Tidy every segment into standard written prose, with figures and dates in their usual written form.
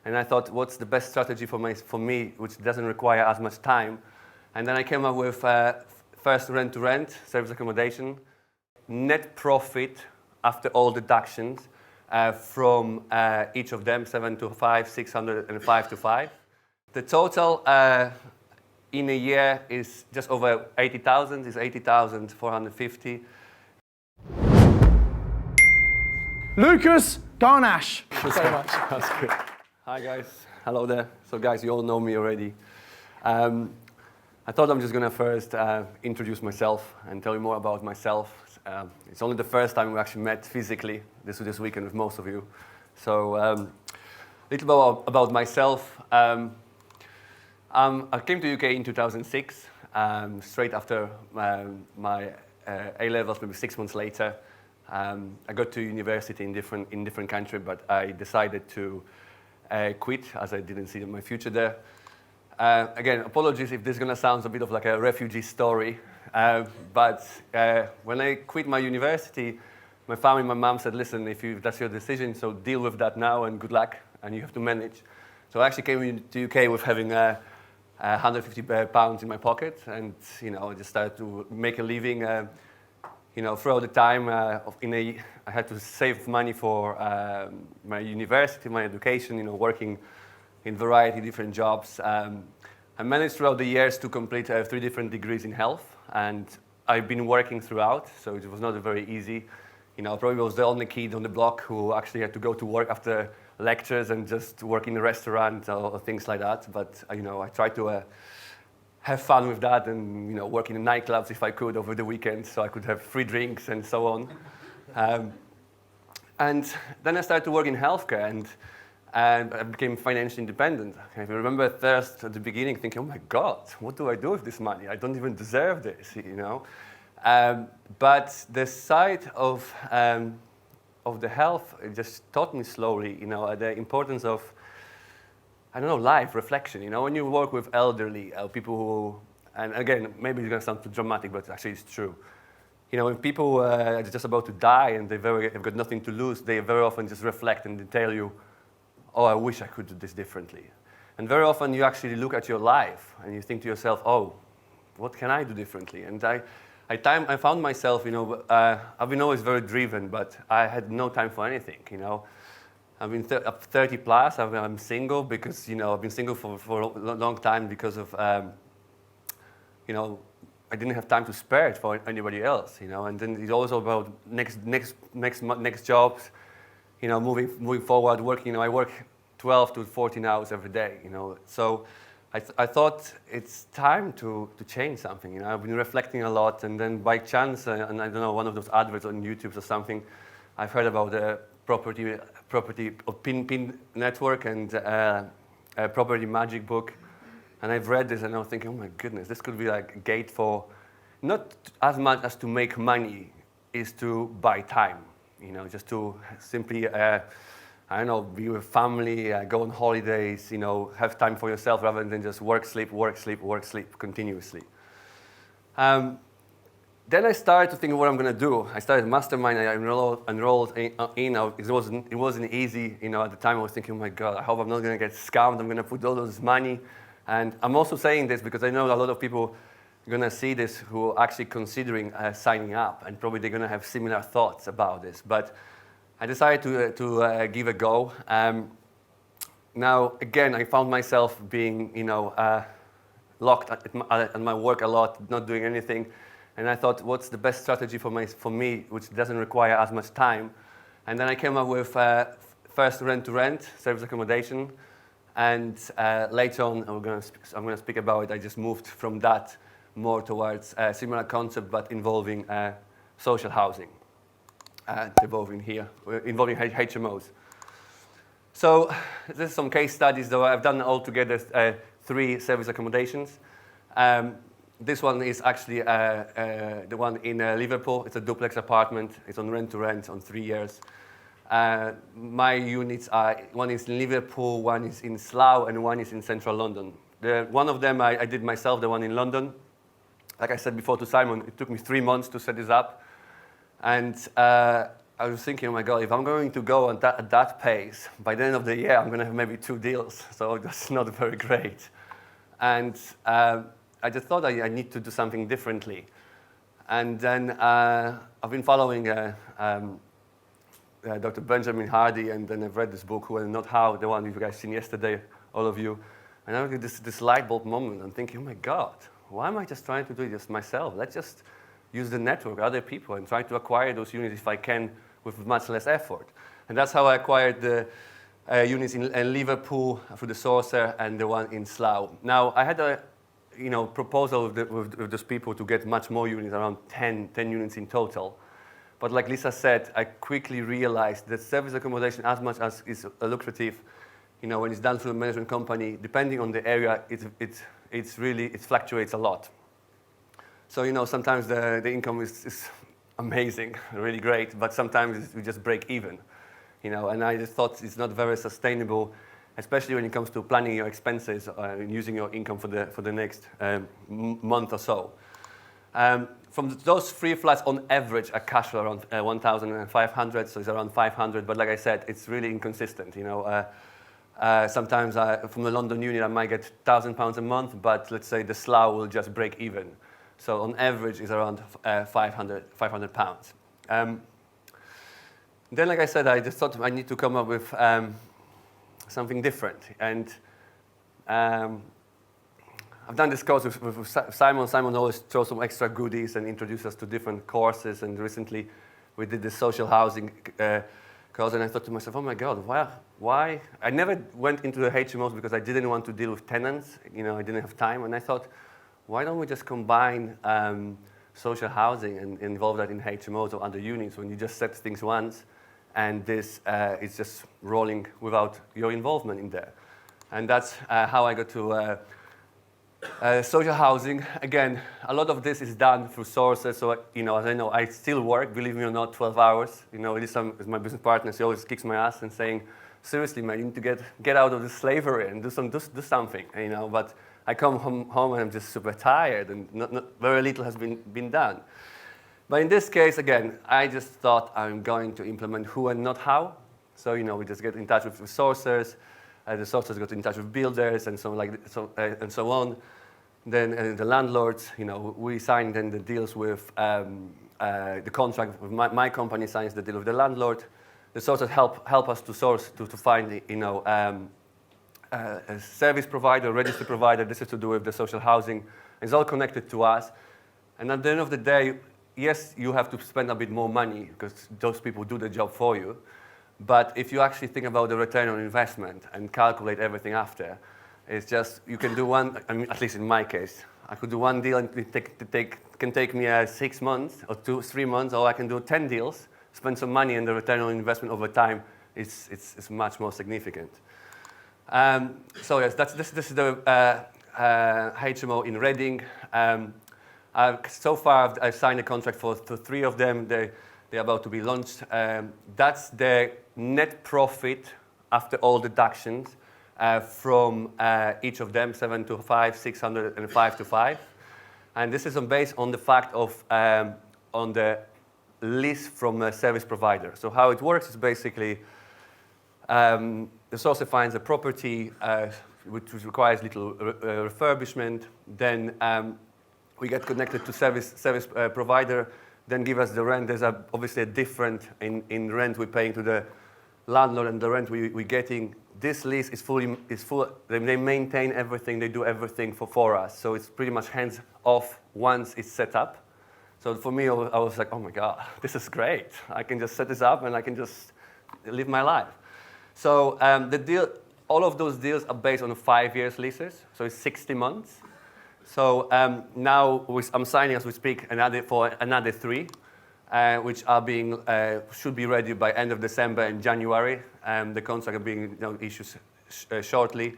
And I thought, what's the best strategy for me, which doesn't require as much time? And then I came up with first rent-to-rent, service accommodation, net profit after all deductions from each of them, 7 to 5, 600, and 5 to 5. The total in a year is just over 80,000, is 80,450. Lucas Garncarz. Thank you so much. That's good. Hi guys, hello there. So guys, you all know me already. I thought I'm just gonna first introduce myself and tell you more about myself. It's only the first time we actually met physically this weekend with most of you. So a little bit about myself. I came to UK in 2006, straight after my A-levels, maybe 6 months later. I got to university in different country, but I decided to quit as I didn't see my future there. Again, apologies if this is gonna sound a bit of like a refugee story, but when I quit my university, my family, my mom said, listen, if that's your decision, so deal with that now and good luck, and you have to manage. So I actually came to UK with having 150 pounds in my pocket, and I just started to make a living. Throughout the time, I had to save money for my university, my education, working in variety of different jobs. I managed throughout the years to complete 3 different degrees in health, and I've been working throughout, so it was not very easy. Probably was the only kid on the block who actually had to go to work after lectures and just work in a restaurant or things like that. But I tried to have fun with that and work in nightclubs if I could over the weekend, so I could have free drinks and so on. And then I started to work in healthcare, and I became financially independent. I remember first at the beginning thinking, oh my God, what do I do with this money? I don't even deserve this, But the side of the health, it just taught me slowly, the importance of, life reflection. When you work with elderly people who, and again, maybe it's gonna sound too dramatic, but actually it's true. When people are just about to die and they've got nothing to lose, they very often just reflect and they tell you, oh, I wish I could do this differently. And very often you actually look at your life and you think to yourself, oh, what can I do differently? And I found myself, I've been always very driven, but I had no time for anything, I've been 30 plus, I'm single because, I've been single for a long time because of, I didn't have time to spare it for anybody else, and then it's also about next jobs, moving forward, working, I work 12 to 14 hours every day, so I thought it's time to change something, I've been reflecting a lot, and then by chance, and I don't know, one of those adverts on YouTube or something, I've heard about the property PIN network and a property magic book, and I've read this and I was thinking, oh my goodness, this could be like a gate for not as much as to make money, is to buy time, just to simply be with family, go on holidays, have time for yourself rather than just work, sleep continuously. Then I started to think what I'm going to do. I started Mastermind, I enrolled in. It wasn't easy, at the time I was thinking, oh my God, I hope I'm not going to get scammed, I'm going to put all this money. And I'm also saying this because I know a lot of people are going to see this who are actually considering signing up, and probably they're going to have similar thoughts about this. But I decided to give a go. Now, again, I found myself being, locked at my work a lot, not doing anything. And I thought, what's the best strategy for me, which doesn't require as much time? And then I came up with first rent-to-rent, service accommodation. And later on, I'm going to speak about it. I just moved from that more towards a similar concept, but involving social housing, involving HMOs. So this is some case studies, though. I've done altogether 3 service accommodations. This one is actually the one in Liverpool. It's a duplex apartment. It's on rent-to-rent on 3 years. My units are, one is in Liverpool, one is in Slough, and one is in central London. One of them I did myself, the one in London. Like I said before to Simon, it took me 3 months to set this up. And I was thinking, oh my God, if I'm going to go at that pace, by the end of the year, I'm going to have maybe 2 deals. So that's not very great. And I just thought I need to do something differently. And then I've been following Dr. Benjamin Hardy, and then I've read this book, Who and Not How, the one you guys seen yesterday, all of you. And I had this light bulb moment. I'm thinking, oh my God, why am I just trying to do this myself? Let's just use the network, other people, and try to acquire those units if I can with much less effort. And that's how I acquired the units in Liverpool through the Sorcerer and the one in Slough. Now, I had a proposal with those people to get much more units, around 10 units in total. But like Lisa said, I quickly realized that service accommodation, as much as is lucrative, when it's done through a management company, depending on the area, it fluctuates a lot. So, sometimes the income is amazing, really great, but sometimes we just break even, and I just thought it's not very sustainable, especially when it comes to planning your expenses and using your income for the next month or so. From those 3 flats, on average, a cash flow around 1,500, so it's around 500, but like I said, it's really inconsistent, Sometimes from the London unit, I might get £1,000 a month, but let's say the Slough will just break even. So on average, it's around £500. Then, like I said, I just thought I need to come up with something different. And I've done this course with Simon. Simon always throws some extra goodies and introduces us to different courses. And recently, we did the social housing course. And I thought to myself, oh my God, why? I never went into the HMOs because I didn't want to deal with tenants. I didn't have time. And I thought, why don't we just combine social housing and involve that in HMOs or other units when you just set things once, and this is just rolling without your involvement in there. And that's how I got to social housing. Again, a lot of this is done through sources. So, as I know, I still work, believe me or not, 12 hours. Lisa is my business partner. She always kicks my ass and saying, seriously, man, you need to get out of the slavery and do something, But I come home and I'm just super tired, and not very little has been done. But in this case, again, I just thought I'm going to implement who and not how. So, we just get in touch with sourcers. The sourcers got in touch with builders and so on. Then the landlords, we signed then the deals with the contract. With my company signs the deal with the landlord. The sourcers help us to source to find a service provider, registered provider. This is to do with the social housing. It's all connected to us. And at the end of the day, yes, you have to spend a bit more money because those people do the job for you. But if you actually think about the return on investment and calculate everything after, it's just, you can do one, at least in my case, I could do one deal and it can take me 6 months or 3 months, or I can do 10 deals, spend some money, and the return on investment over time is much more significant. So yes, this is the HMO in Reading. So far, I've signed a contract for 3 of them. They're about to be launched. That's the net profit after all deductions from each of them, 7 to 5, 600, and 5 to 5. And this is based on the fact of on the lease from a service provider. So how it works is basically the sourcer finds a property which requires little refurbishment. Then we get connected to service provider. Then give us the rent. There's obviously a difference in rent we're paying to the landlord and the rent we're getting. This lease is full. They maintain everything. They do everything for us. So it's pretty much hands off once it's set up. So for me, I was like, oh my God, this is great. I can just set this up and I can just live my life. So the deal, all of those deals are based on 5 years leases. So it's 60 months. So now I'm signing as we speak for another 3, which are should be ready by end of December and January. The contract are being issued shortly.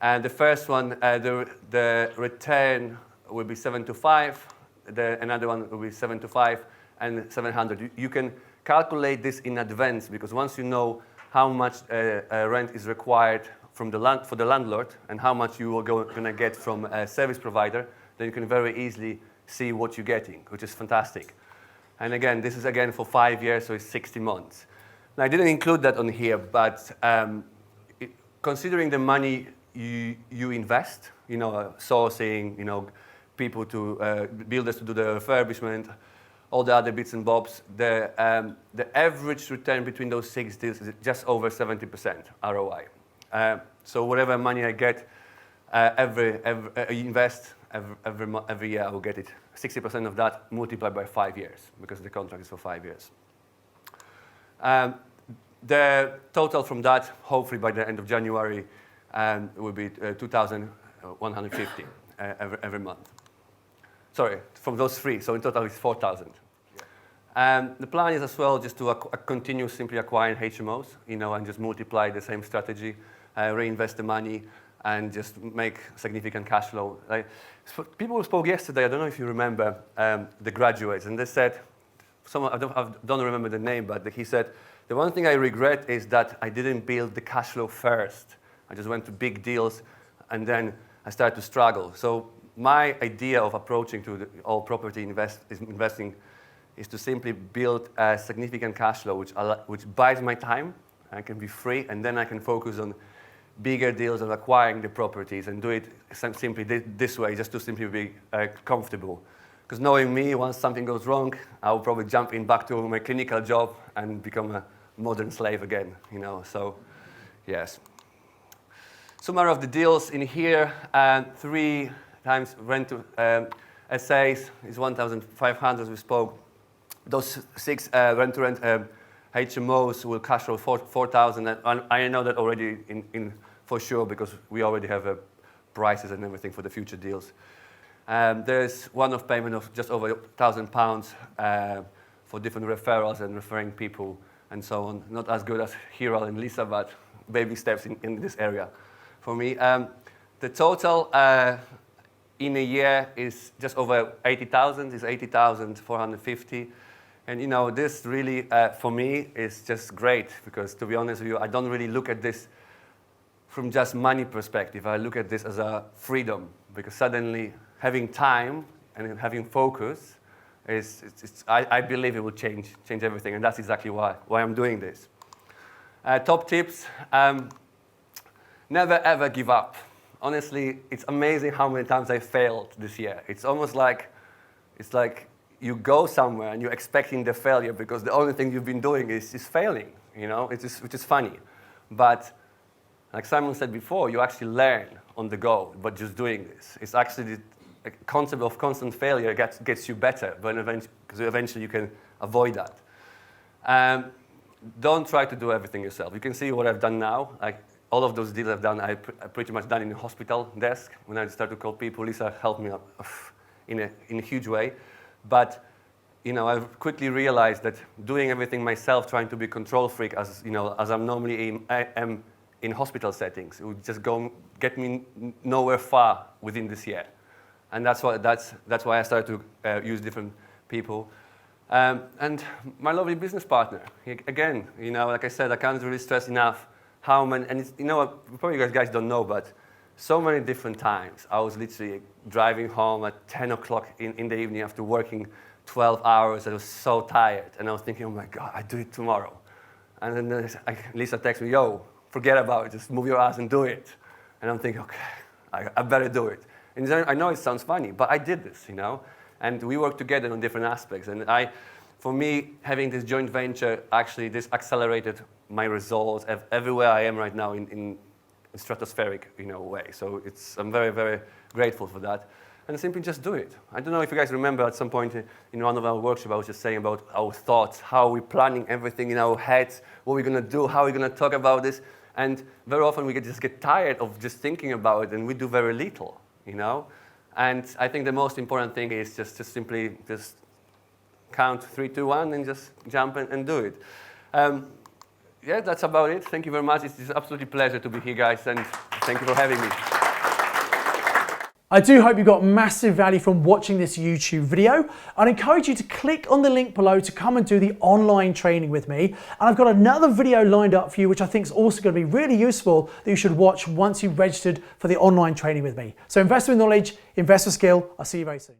And the first one, the return will be 7 to 5. Another one will be 7 to 5 and 700. You can calculate this in advance, because once you know how much rent is required for the landlord and how much you are going to get from a service provider, then you can very easily see what you're getting, which is fantastic. And again, this is again for 5 years, so it's 60 months. Now, I didn't include that on here, but considering the money you invest, sourcing, people to, builders to do the refurbishment, all the other bits and bobs, the average return between those 6 deals is just over 70% ROI. So whatever money I get, I invest every year, I will get it. 60% of that multiplied by 5 years, because the contract is for 5 years. The total from that, hopefully by the end of January, will be 2,150 every month. Sorry, from those 3, so in total it's 4,000. The plan is as well just to continue simply acquiring HMOs, and just multiply the same strategy, reinvest the money, and just make significant cash flow. People spoke yesterday, I don't know if you remember, the graduates, and they said, I don't remember the name, but he said, the one thing I regret is that I didn't build the cash flow first. I just went to big deals, and then I started to struggle. So my idea of approaching to all property investing is to simply build a significant cash flow, which buys my time. I can be free, and then I can focus on bigger deals of acquiring the properties and do it simply this way, just to simply be comfortable. Because knowing me, once something goes wrong, I'll probably jump in back to my clinical job and become a modern slave again, so yes. Summary of the deals in here, 3 times rent to SAs is 1,500, we spoke. Those 6 rent-to-rent HMOs will cash flow 4,000, and I know that already for sure, because we already have prices and everything for the future deals. There's one-off payment of just over £1,000 for different referrals and referring people and so on. Not as good as Hero and Lisa, but baby steps in this area for me. The total in a year is just over 80,000, is 80,450. And this really, for me, is just great, because to be honest with you, I don't really look at this from just money perspective. I look at this as a freedom, because suddenly having time and having focus I believe it will change everything, and that's exactly why I'm doing this. Top tips, never ever give up. Honestly, it's amazing how many times I failed this year. It's almost like, you go somewhere and you're expecting the failure, because the only thing you've been doing is failing, which is funny. But like Simon said before, you actually learn on the go, but just doing this. It's actually the concept of constant failure gets you better, but eventually you can avoid that. Don't try to do everything yourself. You can see what I've done now. All of those deals I've done, I pretty much done in the hospital desk. When I started to call people, Lisa helped me out in a huge way. But I've quickly realized that doing everything myself, trying to be control freak, as I'm normally am in hospital settings, it would just get me nowhere far within this year. And that's why I started to use different people. And my lovely business partner, again, like I said, I can't really stress enough how many, and probably you guys don't know, but so many different times I was literally driving home at 10 o'clock in the evening after working 12 hours. I was so tired, and I was thinking, oh my God, I do it tomorrow. And then Lisa texts me, yo, forget about it, just move your ass and do it. And I'm thinking, okay, I better do it. And I know it sounds funny, but I did this, and we worked together on different aspects. And for me, having this joint venture, actually, this accelerated my results everywhere I am right now in stratospheric, way. So I'm very, very grateful for that. And simply just do it. I don't know if you guys remember at some point in one of our workshops, I was just saying about our thoughts, how we're planning everything in our heads, what we're going to do, how we're going to talk about this. And very often we just get tired of just thinking about it, and we do very little, And I think the most important thing is just to simply just count 3, 2, 1, and just jump and do it. Yeah, that's about it. Thank you very much. It's absolutely a pleasure to be here, guys, and thank you for having me. I do hope you got massive value from watching this YouTube video. I'd encourage you to click on the link below to come and do the online training with me. And I've got another video lined up for you, which I think is also going to be really useful, that you should watch once you've registered for the online training with me. So invest with knowledge, invest with skill. I'll see you very soon.